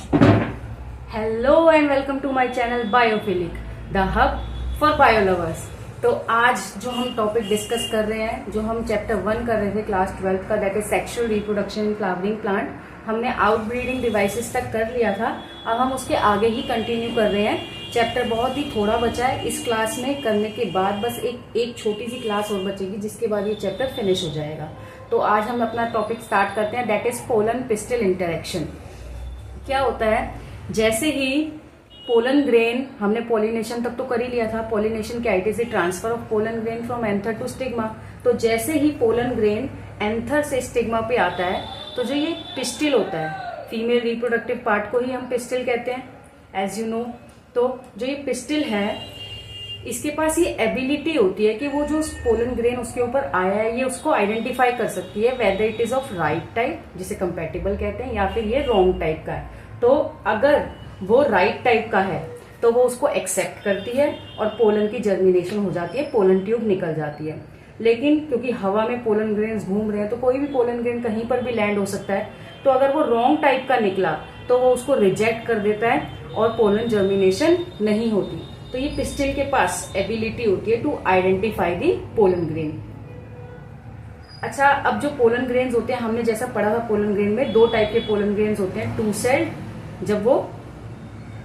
Hello and welcome to my channel biophilic, the hub for bio lovers. तो आज जो हम टॉपिक डिस्कस कर रहे हैं, जो हम चैप्टर 1 कर रहे थे क्लास 12 का, that is sexual reproduction in flowering plant, हमने आउटब्रीडिंग डिवाइसेस तक कर लिया था। अब हम उसके आगे ही कंटिन्यू कर रहे हैं। चैप्टर बहुत ही थोड़ा बचा है, इस क्लास में करने के बाद बस एक छोटी सी क्लास और बचेगी, जिसके बाद ये चैप्टर फिनिश हो जाएगा। तो आज हम अपना टॉपिक स्टार्ट करते हैं, that is pollen pistil interaction. क्या होता है, जैसे ही पोलन ग्रेन, हमने पोलिनेशन तक तो कर ही लिया था। पोलिनेशन क्या है, is the transfer of pollen grain from anther to stigma. तो जैसे ही पोलन ग्रेन एंथर से स्टिग्मा पे आता है, तो जो ये पिस्टिल होता है, फीमेल रिप्रोडक्टिव पार्ट को ही हम पिस्टिल कहते हैं, एज यू नो। तो जो ये पिस्टिल है, इसके पास ये एबिलिटी होती है कि वो जो पोलन ग्रेन उसके ऊपर आया है, ये उसको आइडेंटिफाई कर सकती है whether it is of right type, जिसे कंपैटिबल कहते हैं, या फिर ये रॉन्ग टाइप का है। तो अगर वो राइट टाइप का है तो वो उसको एक्सेप्ट करती है और पोलन की जर्मिनेशन हो जाती है, पोलन ट्यूब निकल जाती है। लेकिन क्योंकि हवा में पोलन ग्रेन्स घूम रहे हैं, तो कोई भी पोलन ग्रेन कहीं पर भी लैंड हो सकता है। तो अगर वो रॉन्ग टाइप का निकला तो वो उसको रिजेक्ट कर देता है और पोलन जर्मिनेशन नहीं होती। तो ये पिस्टिल के पास एबिलिटी होती है to identify the pollen grain. अच्छा, अब जो पोलन ग्रेन्स होते हैं, हमने जैसा पढ़ा था, पोलन ग्रेन में दो टाइप के पोलन ग्रेन्स होते हैं। टू सेल्ड, जब वो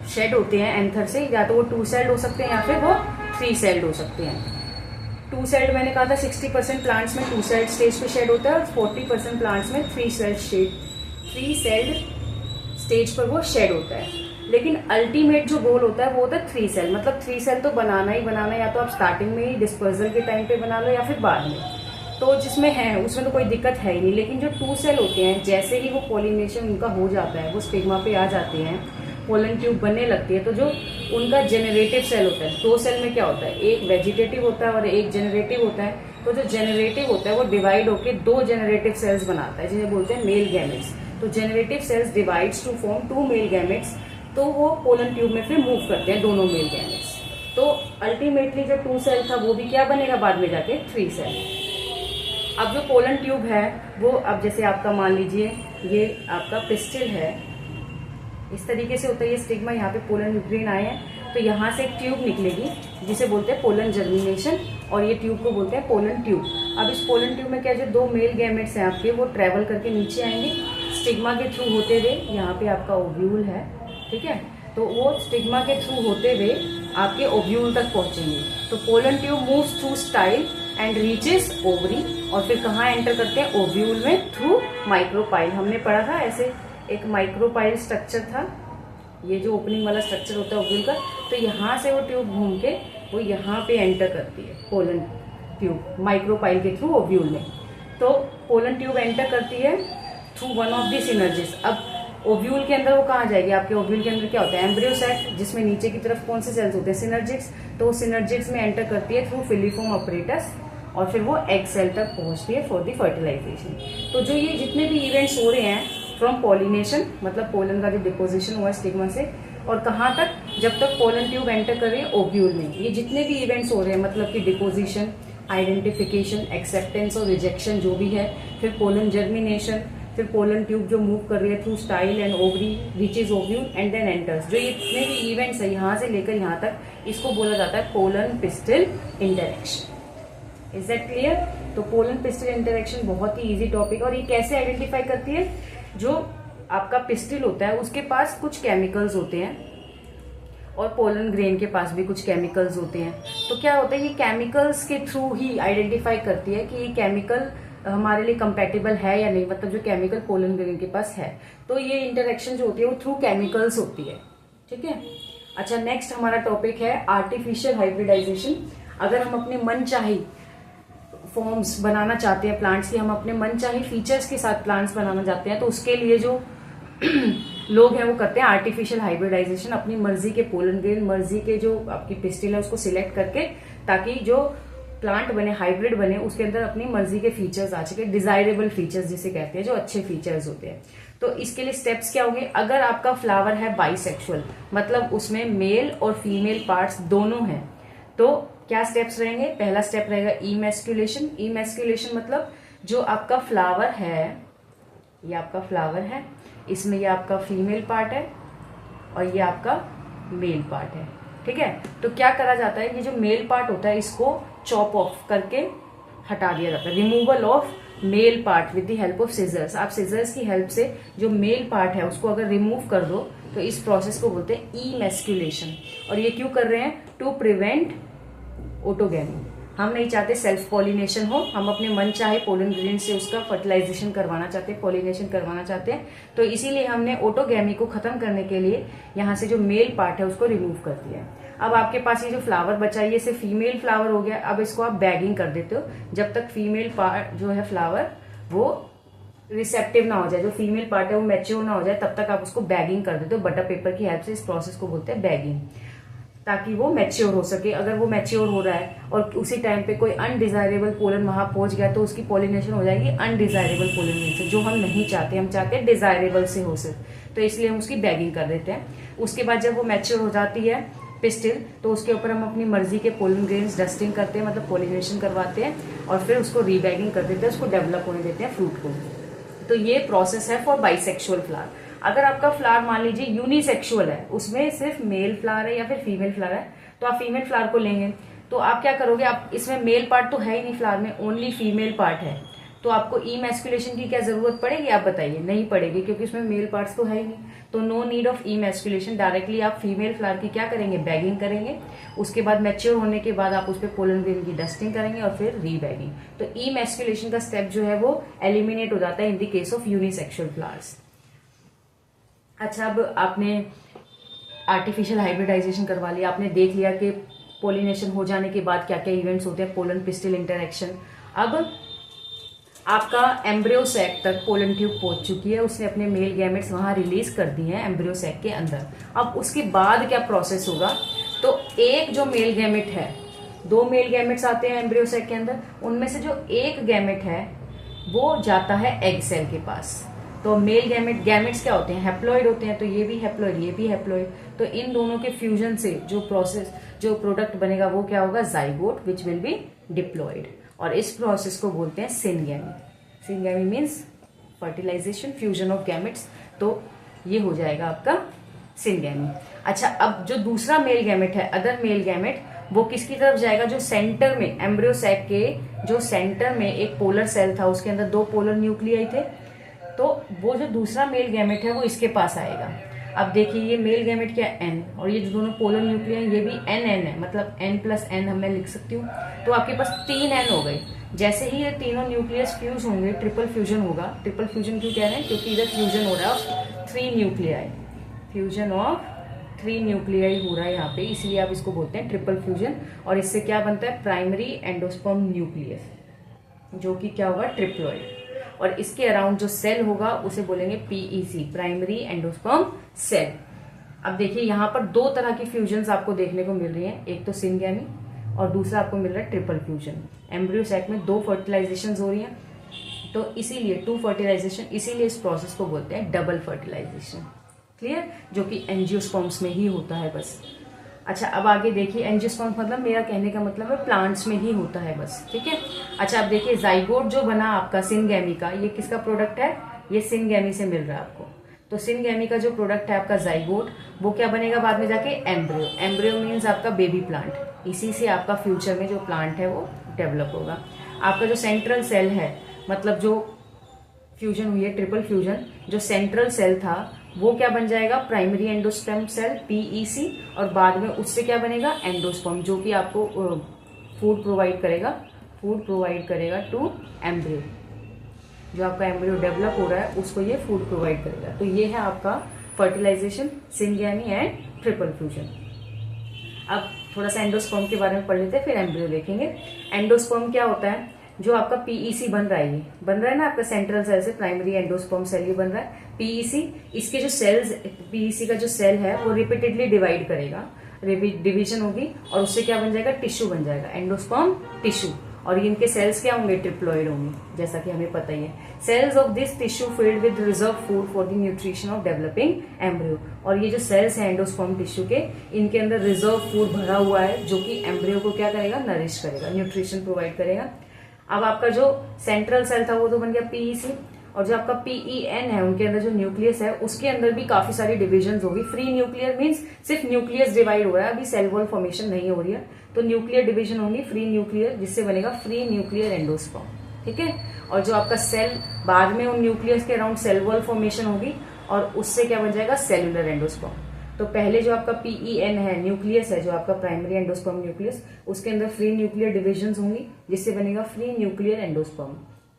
शेड होते हैं एंथर से, या तो वो टू सेल्ड हो सकते हैं या फिर वो थ्री सेल्ड हो सकते हैं। टू सेल्ड मैंने कहा था 60% प्लांट्स में टू सेल्ड स्टेज पे शेड होता है और 40% प्लांट्स में थ्री सेल्ड स्टेज पर वो शेड होता है। लेकिन अल्टीमेट जो गोल होता है वो होता है थ्री सेल। मतलब थ्री सेल तो बनाना ही बनाना है, या तो आप स्टार्टिंग में ही डिस्पर्सल के टाइम पे बना लो या फिर बाद में। तो जिसमें है उसमें तो कोई दिक्कत है ही नहीं। लेकिन जो टू सेल होते हैं, जैसे ही वो पोलिनेशन उनका हो जाता है, वो स्टिग्मा पे आ जाते हैं, पोलन ट्यूब बनने लगती है, तो जो उनका जेनरेटिव सेल होता है, दो सेल में क्या होता है, एक वेजिटेटिव होता है और एक जेनरेटिव होता है। तो जो जेनरेटिव होता है वो डिवाइड होकर दो जेनरेटिव सेल्स बनाता है, जिन्हें बोलते हैं मेल गैमेट्स। तो generative cells divides to form two male gametes. तो वो पोलन ट्यूब में फिर मूव करते हैं दोनों मेल गैमेट्स। तो अल्टीमेटली जो टू सेल था वो भी क्या बनेगा बाद में जाके, थ्री सेल। अब जो पोलन ट्यूब है वो, अब जैसे आपका मान लीजिए ये आपका पिस्टिल है, इस तरीके से होता है ये स्टिग्मा। यहाँ पे पोलन ग्रेन आए हैं, तो यहाँ से एक ट्यूब निकलेगी जिसे बोलते हैं पोलन जर्मिनेशन, और ये ट्यूब को बोलते हैं पोलन ट्यूब। अब इस पोलन ट्यूब में क्या, जो दो मेल गैमेट्स हैं आपके, वो ट्रेवल करके नीचे आएंगे स्टिग्मा के थ्रू होते हुए। यहाँ पे आपका ओव्यूल है, ठीक है, तो वो स्टिग्मा के थ्रू होते हुए आपके ओव्यूल तक पहुंचेंगे। तो pollen tube moves through style and reaches ovary, और फिर कहाँ एंटर करते हैं, ओव्यूल में, थ्रू माइक्रोपाइल। हमने पढ़ा था ऐसे एक माइक्रोपाइल स्ट्रक्चर था, ये जो ओपनिंग वाला स्ट्रक्चर होता है ओव्यूल का। तो यहाँ से वो ट्यूब घूम के वो यहाँ पे एंटर करती है, पोलन ट्यूब माइक्रोपाइल के थ्रू ओव्यूल में। तो पोलन ट्यूब एंटर करती है through one of the synergids. अब ओव्यूल के अंदर वो कहाँ जाएगी, आपके ओव्यूल के अंदर क्या होता है, एम्ब्रियो सेट, जिसमें नीचे की तरफ कौन से सेल्स होते हैं, सिनर्जिक्स। तो सिनर्जिक्स में एंटर करती है थ्रू फिलीफॉर्म अपरेटस, और फिर वो एग सेल तक पहुंचती है फॉर द फर्टिलाइजेशन। तो जो ये जितने भी इवेंट्स हो रहे हैं फ्रॉम पॉलिनेशन, मतलब पोलन का जो डिपोजिशन हुआ स्टिग्मा से, और कहाँ तक, जब तक पोलन ट्यूब एंटर कर रही है ओव्यूल में, ये जितने भी इवेंट्स हो रहे हैं, मतलब कि डिपोजिशन, आइडेंटिफिकेशन, एक्सेप्टेंस और रिजेक्शन जो भी है, फिर पोलन जर्मिनेशन, फिर पोलन ट्यूब जो मूव कर रही है through style and ovary, reaches ovule and then enters. जो ये जितने भी इवेंट्स है यहाँ से लेकर यहाँ तक, इसको बोला जाता है pollen pistil interaction. Is that clear? तो पोलन पिस्टिल इंटरेक्शन बहुत ही इजी टॉपिक। और ये कैसे आइडेंटिफाई करती है, जो आपका पिस्टिल होता है उसके पास कुछ केमिकल्स होते हैं और पोलन ग्रेन के पास भी कुछ केमिकल्स होते हैं। तो क्या होता है, ये केमिकल्स के थ्रू ही आइडेंटिफाई करती है कि ये केमिकल हमारे लिए कंपैटिबल है या नहीं, मतलब जो केमिकल पोलन ग्रेन के पास है। तो ये इंटरेक्शन जो होती है वो थ्रू केमिकल्स होती है, ठीक है। अच्छा, नेक्स्ट हमारा टॉपिक है आर्टिफिशियल हाइब्रिडाइजेशन। अगर हम अपने मन चाही फॉर्म्स बनाना चाहते हैं प्लांट्स की, हम अपने मनचाही फीचर्स के साथ प्लांट्स बनाना चाहते हैं, तो उसके लिए जो लोग हैं वो करते हैं आर्टिफिशियल हाइब्रिडाइजेशन। अपनी मर्जी के पोलन ग्रेन, मर्जी के जो आपकी पिस्टिल है उसको सिलेक्ट करके, ताकि जो प्लांट बने, हाइब्रिड बने, उसके अंदर अपनी मर्जी के फीचर्स आ सके, डिजायरेबल फीचर्स जिसे कहते हैं, जो अच्छे फीचर्स होते हैं। तो इसके लिए स्टेप्स क्या होंगे, अगर आपका फ्लावर है बाइसेक्सुअल, मतलब उसमें मेल और फीमेल पार्ट्स दोनों हैं, तो क्या स्टेप्स रहेंगे। पहला स्टेप रहेगा इमेस्क्युलेशन। इमेस्क्युलेशन मतलब जो आपका फ्लावर है, ये आपका फ्लावर है, इसमें ये आपका फीमेल पार्ट है और ये आपका मेल पार्ट है। ठीक है, तो क्या करा जाता है, ये जो मेल पार्ट होता है इसको चॉप ऑफ करके हटा दिया जाता है। Removal of male part with the help of scissors. आप सीजर्स की हेल्प से जो मेल पार्ट है उसको अगर रिमूव कर दो तो इस प्रोसेस को बोलते हैं इमैस्कुलेशन। और ये क्यों कर रहे हैं, टू प्रिवेंट ऑटोगैमी। हम नहीं चाहते सेल्फ पॉलिनेशन हो, हम अपने मन चाहे पोलन ग्रेन से उसका फर्टिलाइजेशन करवाना चाहते हैं, पॉलिनेशन करवाना चाहते हैं। तो इसीलिए हमने ऑटोगैमी को खत्म करने के लिए यहाँ से जो मेल पार्ट है उसको रिमूव कर दिया है। अब आपके पास ये जो फ्लावर बचा है ये सिर्फ फीमेल फ्लावर हो गया। अब इसको आप बैगिंग कर देते हो जब तक फीमेल पार्ट जो है फ्लावर वो रिसेप्टिव ना हो जाए, जो फीमेल पार्ट है वो मैच्योर ना हो जाए, तब तक आप उसको बैगिंग कर देते हो बटर पेपर की हेल्प से। इस प्रोसेस को बोलते हैं बैगिंग, ताकि वो मैच्योर हो सके। अगर वो मैच्योर हो रहा है और उसी टाइम पे कोई अनडिजायरेबल पोलन वहां पहुंच गया तो उसकी पॉलिनेशन हो जाएगी अनडिजायरेबल पोलन से, जो हम नहीं चाहते। हम चाहते हैं डिजायरेबल से हो सके, तो इसलिए हम उसकी बैगिंग कर देते हैं। उसके बाद जब वो मैच्योर हो जाती है पिस्टिल, तो उसके ऊपर हम अपनी मर्जी के पोलन ग्रेन्स डस्टिंग करते हैं, मतलब पॉलिनेशन करवाते हैं और फिर उसको रीबैगिंग कर देते हैं, उसको डेवलप होने देते हैं फ्रूट को। तो ये प्रोसेस है फॉर बाइसेक्सुअल फ्लावर। अगर आपका फ्लावर मान लीजिए यूनिसेक्सुअल है, उसमें सिर्फ मेल फ्लावर है या फिर फीमेल फ्लावर है, तो आप फीमेल फ्लावर को लेंगे। तो आप क्या करोगे, आप इसमें मेल पार्ट तो है ही नहीं फ्लावर में, ओनली फीमेल पार्ट है, तो आपको इमैस्कुलेशन की क्या जरूरत पड़ेगी, आप बताइए। नहीं पड़ेगी, क्योंकि उसमें मेल पार्ट्स तो है ही नहीं। तो no need of emasculation, directly आप फीमेल फ्लावर की क्या करेंगे, बैगिंग करेंगे। उसके बाद मैच्योर होने के बाद आप उस पर पोलन ग्रेन की डस्टिंग करेंगे और फिर रीबैगिंग। तो इमैस्कुलेशन का स्टेप जो है वो एलिमिनेट हो जाता है in the case of unisexual flowers. अच्छा, अब आपने आर्टिफिशियल हाइब्रिडाइजेशन करवा लिया, आपने देख लिया कि पोलिनेशन हो जाने के बाद क्या क्या इवेंट्स होते हैं, पोलन पिस्टिल इंटरेक्शन। अब आपका एम्ब्रियो सैक तक पोलन ट्यूब पहुंच चुकी है, उसने अपने मेल गैमेट्स वहां रिलीज कर दिए हैं एम्ब्रियो सैक के अंदर। अब उसके बाद क्या प्रोसेस होगा, तो एक जो मेल गैमेट है, 2 मेल गैमेट्स आते हैं एम्ब्रियो सैक के अंदर, उनमें से जो एक गैमेट है वो जाता है एग सेल के पास। तो मेल गैमेट्स क्या होते हैं, हैप्लॉइड होते हैं, तो ये भी हैप्लॉइड ये भी हैप्लॉइड। तो इन दोनों के फ्यूजन से जो प्रोडक्ट बनेगा वो क्या होगा, zygote which will be diploid. और इस प्रोसेस को बोलते हैं syngamy. Syngamy means fertilisation, fusion of gametes. तो ये हो जाएगा आपका सिनगैमी। अच्छा, अब जो दूसरा मेल गैमेट है, अदर मेल गैमेट, वो किसकी तरफ जाएगा, जो सेंटर में एम्ब्रियो सैक के जो सेंटर में एक पोलर सेल था, उसके अंदर 2 पोलर न्यूक्लियाई थे, तो वो जो दूसरा मेल गैमेट है वो इसके पास आएगा। अब देखिए ये मेल गैमेट क्या है, N, और ये जो दोनों पोलर न्यूक्लियाई ये भी NN है, मतलब N+N मैं लिख सकती हूँ। तो आपके पास 3 N हो गए। जैसे ही ये तीनों न्यूक्लियस फ्यूज होंगे, ट्रिपल फ्यूजन होगा। ट्रिपल फ्यूजन क्यों कह रहे हैं, क्योंकि इधर फ्यूजन हो रहा है 3 न्यूक्लियाई, फ्यूजन ऑफ 3 न्यूक्लियाई हो रहा है यहाँ पे, इसलिए आप इसको बोलते हैं ट्रिपल फ्यूजन। और इससे क्या बनता है, प्राइमरी एंडोस्पर्म न्यूक्लियस, जो कि क्या होगा, ट्रिप्लॉइड। और इसके अराउंड जो सेल होगा उसे बोलेंगे PEC, प्राइमरी एंडोस्पर्म सेल। अब देखिए यहाँ पर 2 तरह की फ्यूजन्स आपको देखने को मिल रही हैं, एक तो सिनगैमी और दूसरा आपको मिल रहा है ट्रिपल फ्यूजन। एम्ब्रियो सैक में 2 फर्टिलाइजेशन हो रही हैं, तो इसीलिए 2 फर्टिलाइजेशन, इसीलिए इस प्रोसेस को बोलते हैं डबल फर्टिलाइजेशन। क्लियर, जो कि एंजियोस्पर्म्स में ही होता है बस। अच्छा, अब आगे देखिए, एंजियोस्पर्म्स मतलब मेरा कहने का मतलब है प्लांट्स में ही होता है बस, ठीक है। अच्छा, अब देखिए जाइगोट जो बना आपका सिनगैमी का, ये किसका प्रोडक्ट है, ये सिनगैमी से मिल रहा है आपको। तो सिनगैमी का जो प्रोडक्ट है आपका जाइगोट, वो क्या बनेगा बाद में जाके, एम्ब्रियो। एम्ब्रियो मीन्स आपका बेबी प्लांट, इसी से आपका फ्यूचर में जो प्लांट है वो डेवलप होगा। आपका जो सेंट्रल सेल है, मतलब जो फ्यूजन हुई है ट्रिपल फ्यूजन, जो सेंट्रल सेल था वो क्या बन जाएगा, प्राइमरी एंडोस्पर्म सेल PEC, और बाद में उससे क्या बनेगा, एंडोस्पर्म, जो कि आपको फूड प्रोवाइड करेगा टू एम्ब्रियो। जो आपका एम्ब्रियो डेवलप हो रहा है उसको ये फूड प्रोवाइड करेगा। तो ये है आपका fertilisation, syngamy and triple fusion. अब थोड़ा सा एंडोस्पर्म के बारे में पढ़ लेते हैं, फिर एम्ब्रियो देखेंगे। एंडोस्पर्म क्या होता है, जो आपका PEC बन रहा है, ये बन रहा है ना आपका सेंट्रल सेल से, प्राइमरी एंडोस्पर्म सेल ये बन रहा है PEC। इसके जो सेल्स, PEC का जो सेल है वो रिपीटेडली डिवाइड करेगा, डिवीजन होगी, और उससे क्या बन जाएगा, टिश्यू बन जाएगा, एंडोस्पर्म टिश्यू। और इनके सेल्स क्या होंगे, ट्रिप्लॉइड होंगे, जैसा कि हमें पता ही है। Cells of this tissue filled with reserve food for the nutrition of developing embryo. और ये जो सेल्स हैं एंडोस्पर्म टिश्यू के, इनके अंदर रिजर्व फूड भरा हुआ है, जो कि एम्ब्रियो को क्या करेगा, नरिश करेगा, न्यूट्रिशन प्रोवाइड करेगा। अब आपका जो सेंट्रल सेल था वो तो बन गया PEC, और जो आपका PEN है उनके अंदर जो न्यूक्लियस है उसके अंदर भी काफी सारी डिविजन होगी। फ्री न्यूक्लियर मीन्स सिर्फ न्यूक्लियस डिवाइड हो रहा है, अभी सेल वॉल फॉर्मेशन नहीं हो रही है, तो न्यूक्लियर डिविजन होंगी फ्री न्यूक्लियर, जिससे बनेगा फ्री न्यूक्लियर एंडोस्पर्म। ठीक है, और जो आपका सेल बाद में उन न्यूक्लियस के अराउंड सेल वॉल फॉर्मेशन होगी और उससे क्या बन जाएगा सेल्यूलर एंडोस्पर्म। तो पहले जो आपका PEN है न्यूक्लियस है, जो आपका प्राइमरी एंडोस्पर्म न्यूक्लियस, उसके अंदर फ्री न्यूक्लियर डिविजन होंगी जिससे बनेगा फ्री न्यूक्लियर एंडोस्पर्म।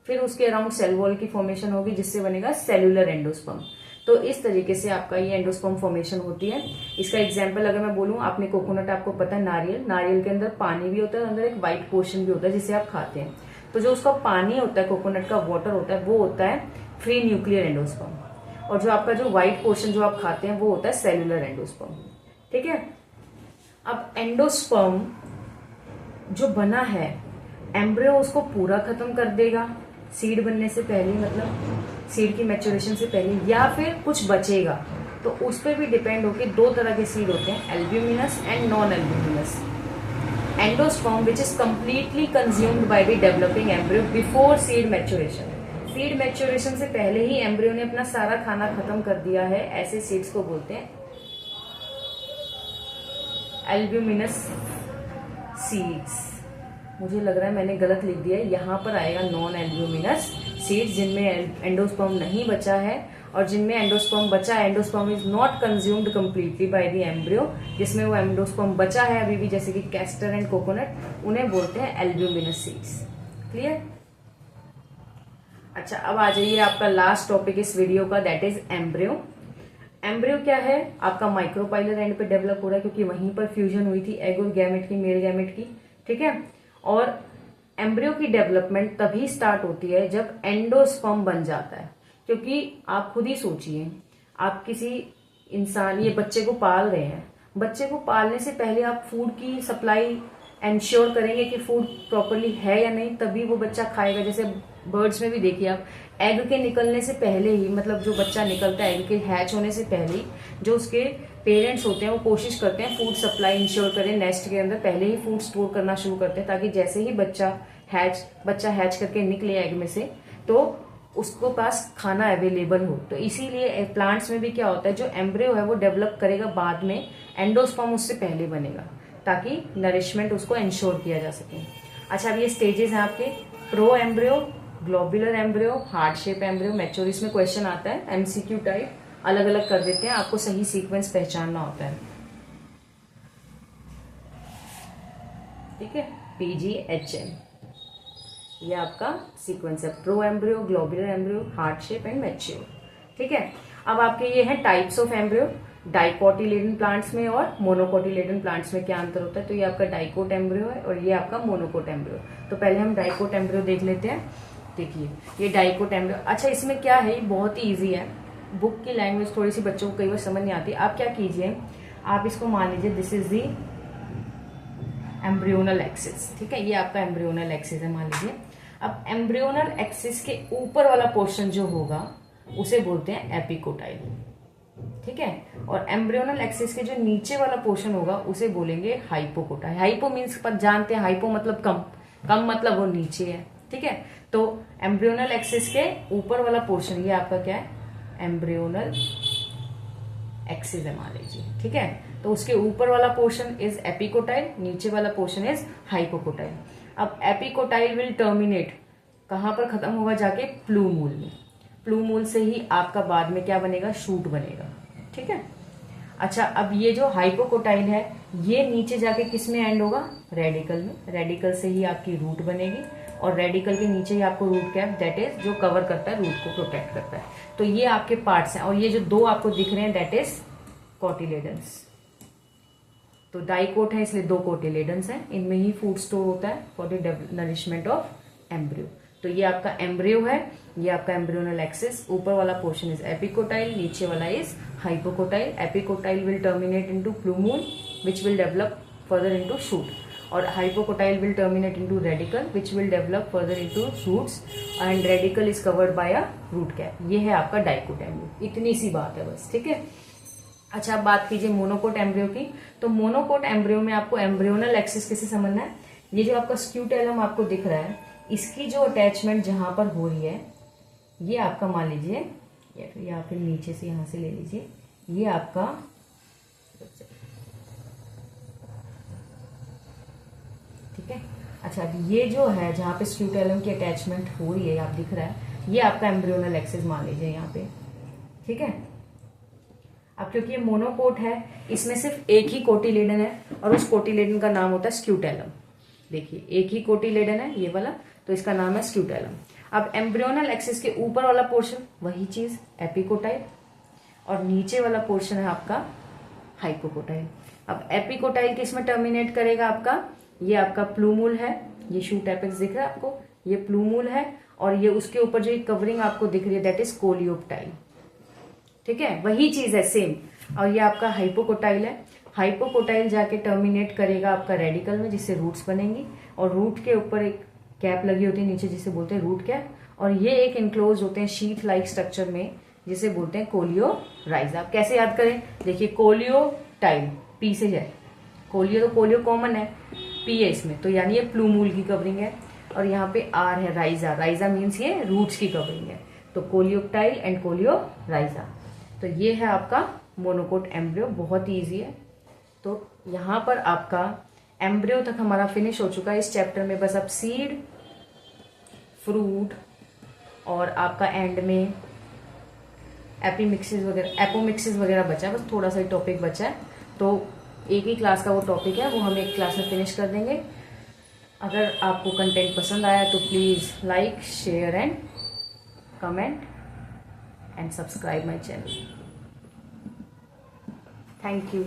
फिर उसके अराउंड सेल वॉल की फॉर्मेशन होगी जिससे बनेगा सेल्यूलर एंडोस्पर्म। तो इस तरीके से आपका ये एंडोस्पर्म फॉर्मेशन होती है। इसका एग्जांपल अगर मैं बोलूं, आपने कोकोनट आपको पता है, नारियल के अंदर पानी भी होता है, अंदर एक व्हाइट पोर्शन भी होता है जिसे आप खाते हैं। तो जो उसका पानी होता है, कोकोनट का वाटर होता है, वो होता है फ्री न्यूक्लियर एंडोस्पर्म, और जो आपका जो व्हाइट पोर्शन जो आप खाते हैं वो होता है सेल्यूलर एंडोस्पर्म। ठीक है, अब एंडोस्पर्म जो बना है, एम्ब्रियो उसको पूरा खत्म कर देगा सीड बनने से पहले, मतलब सीड की मैच्योरेशन से पहले, या फिर कुछ बचेगा। तो उस पर भी डिपेंड होकर दो तरह के सीड होते हैं, albuminous and non albuminous. Endosperm which is completely consumed by the developing embryo before seed maturation. Seed maturation से पहले ही एम्ब्रियो ने अपना सारा खाना खत्म कर दिया है, ऐसे सीड्स को बोलते हैं एल्ब्यूमिनस सीड्स। मुझे लग रहा है मैंने गलत लिख दिया है, यहाँ पर आएगा नॉन एल्ब्यूमिनस सीड्स, जिनमें एंडोस्पर्म नहीं बचा है, और जिनमें एंडोस्पर्म बचा है, endosperm is not consumed completely by the embryo, जिसमें वो एंडोस्पर्म बचा है अभी भी, जैसे कि कैस्टर एंड कोकोनट, उन्हें बोलते हैं एल्ब्यूमिनस सीड्स। क्लियर? अच्छा, अब आ जाइए आपका लास्ट टॉपिक इस वीडियो का, दैट इज एम्ब्रियो। एम्ब्रियो क्या है? आपका माइक्रोपाइलर एंड पे डेवलप हो रहा है, क्योंकि वहीं पर फ्यूजन हुई थी एग और गैमेट की, मेल गैमेट की। ठीक है, और एम्ब्रियो की डेवलपमेंट तभी स्टार्ट होती है जब एंडोस्पर्म बन जाता है। क्योंकि आप खुद ही सोचिए, आप किसी इंसान, ये बच्चे को पाल रहे हैं, बच्चे को पालने से पहले आप फूड की सप्लाई इंश्योर करेंगे कि फूड प्रॉपरली है या नहीं, तभी वो बच्चा खाएगा। जैसे बर्ड्स में भी देखिए आप, एग के निकलने से पहले ही, मतलब जो बच्चा निकलता है एग के हैच होने से पहले ही, जो उसके पेरेंट्स होते हैं वो कोशिश करते हैं फूड सप्लाई इंश्योर करें नेस्ट के अंदर, पहले ही फूड स्टोर करना शुरू करते हैं, ताकि जैसे ही बच्चा हैच करके निकले एग में से, तो उसको पास खाना अवेलेबल हो। तो इसीलिए प्लांट्स में भी क्या होता है, जो एम्ब्रियो है वो डेवलप करेगा बाद में, एंडोस्पर्म उससे पहले बनेगा, ताकि नरिशमेंट उसको इंश्योर किया जा सके। अच्छा, अब ये स्टेजेस हैं आपके, pro embryo, globular embryo, heart shape embryo, mature. इसमें क्वेश्चन आता है MCQ टाइप, अलग अलग कर देते हैं, आपको सही सीक्वेंस पहचानना होता है। ठीक है, PGHM ये आपका सीक्वेंस है, pro embryo, globular embryo, heart shape and mature. ठीक है, अब आपके ये हैं types of embryo. Dicotyledon plants में और मोनोकोटिलेडन प्लांट्स में क्या अंतर होता है? तो ये आपका डाइकोट एम्ब्रियो है और ये आपका मोनोकोट एम्ब्रियो। तो पहले हम डाइकोट एम्ब्रियो देख लेते हैं। देखिए, ये डाइकोट एम्ब्रियो, अच्छा इसमें क्या है, ये बहुत ही ईजी है, बुक की लैंग्वेज थोड़ी सी बच्चों को कई बार समझ नहीं आती। आप क्या कीजिए, आप इसको मान लीजिए this is the embryonal axis. ठीक है, ये आपका एम्ब्रियोनल एक्सिस है मान लीजिए। अब एम्ब्रियोनल एक्सिस के ऊपर वाला पोर्शन जो होगा उसे बोलते हैं एपिकोटाइल। ठीक है, और एम्ब्रियोनल एक्सिस के जो नीचे वाला पोर्शन होगा उसे बोलेंगे हाइपोकोटाइल। हाइपो मीन्स पर जानते हैं, हाइपो मतलब कम, कम मतलब वो नीचे है। ठीक है, तो एम्ब्रियोनल एक्सिस के ऊपर वाला पोर्शन ये आपका क्या है, एम्ब्रियोनल एक्सिस है मान लीजिए। ठीक है, तो उसके ऊपर वाला पोर्शन इज एपिकोटाइल, नीचे वाला पोर्शन इज हाइपोकोटाइल। अब एपिकोटाइल विल टर्मिनेट, कहां पर खत्म होगा, जाके प्लूमूल में। प्लूमूल से ही आपका बाद में क्या बनेगा, शूट बनेगा। ठीक है, अच्छा अब ये जो हाइपोकोटाइल है ये नीचे जाके किस में एंड होगा, रेडिकल में। रेडिकल से ही आपकी रूट बनेगी, और रेडिकल के नीचे ही आपको रूट कैप, दैट इज जो कवर करता है, रूट को प्रोटेक्ट करता है। तो ये आपके पार्ट्स हैं, और ये जो दो आपको दिख रहे हैं दैट इज कोटिलेडन्स। तो डाइकोट है इसलिए दो कोटिलेडन्स हैं, इनमें ही फूड स्टोर होता है for the nourishment of embryo. तो ये आपका एम्ब्रियो है, ये आपका एम्ब्रियोनल एक्सिस, ऊपर वाला पोर्शन इज एपिकोटाइल, नीचे वाला is hypocotyl. Epicotyl will terminate into plumule which will develop further into shoot, और hypocotyl will terminate into radicle which will develop further into shoots, and radicle is covered by a root cap. ये है आपका dicot embryo, इतनी सी बात है बस। ठीक है, अच्छा अब बात कीजिए मोनोकोट एम्ब्रियो की। तो मोनोकोट एम्ब्रियो में आपको एम्ब्रियोनल एक्सिस किसे समझना है, ये जो आपका स्क्यूटेलम आपको दिख रहा है, इसकी जो अटैचमेंट जहां पर हो रही है ये आपका मान लीजिए, या फिर नीचे से यहाँ से ले लीजिए, ये आपका ठीक है। अच्छा, अब ये जो है जहाँ पे स्क्यूटेलम की अटैचमेंट हो रही है, आप दिख रहा है, ये आपका एम्ब्रियोनल एक्सिस मान लीजिए यहाँ पे, ठीक है। अब क्योंकि ये मोनोकोट है, इसमें सिर्फ एक ही कोटिलेडन है और उस कोटिलेडन का नाम होता है स्क्यूटेलम। देखिए एक ही कोटिलेडन है ये वाला, तो इसका नाम है स्क्यूटेलम। अब एम्ब्रियोनल एक्सिस के ऊपर वाला पोर्शन वही चीज एपिकोटाइल, और नीचे वाला पोर्शन है आपका हाइपोकोटाइल। अब एपिकोटाइल किसमें टर्मिनेट करेगा आपका, ये आपका प्लूमूल है, ये शूट एपेक्स दिख रहा है आपको, ये प्लूमूल है, और ये उसके ऊपर जो कवरिंग आपको दिख रही है दैट इज कोलियोप्टाइल, ठीक है, वही चीज है सेम। और ये आपका हाइपोकोटाइल है, हाइपोकोटाइल जाके टर्मिनेट करेगा आपका रेडिकल में, जिससे रूट्स बनेंगी, और रूट के ऊपर एक कैप लगी होती है नीचे जिसे बोलते हैं रूट कैप, और ये एक इनक्लोज होते हैं शीट लाइक स्ट्रक्चर में जिसे बोलते हैं कोलियोराइजा। आप कैसे याद करें, देखिए कोलियोटाइल पी से है, कोलियो तो कोलियो कॉमन है, पी है इसमें, तो यानी ये प्लूमूल की कवरिंग है, और यहाँ पे आर है राइजा, राइजा मीन्स ये रूट्स की कवरिंग है, तो कोलियोप्टाइल एंड कोलियोराइजा। तो ये है आपका मोनोकोट एम्ब्रियो, बहुत ही ईजी है। तो यहाँ पर आपका एम्ब्रियो तक हमारा फिनिश हो चुका है इस चैप्टर में। बस अब सीड, फ्रूट और आपका एंड में एपोमिक्सिस वगैरह बचा है, बस थोड़ा सा टॉपिक बचा है, तो एक ही क्लास का वो टॉपिक है, वो हम एक क्लास में फिनिश कर देंगे। अगर आपको कंटेंट पसंद आया तो please like, share and comment and subscribe my channel. Thank you.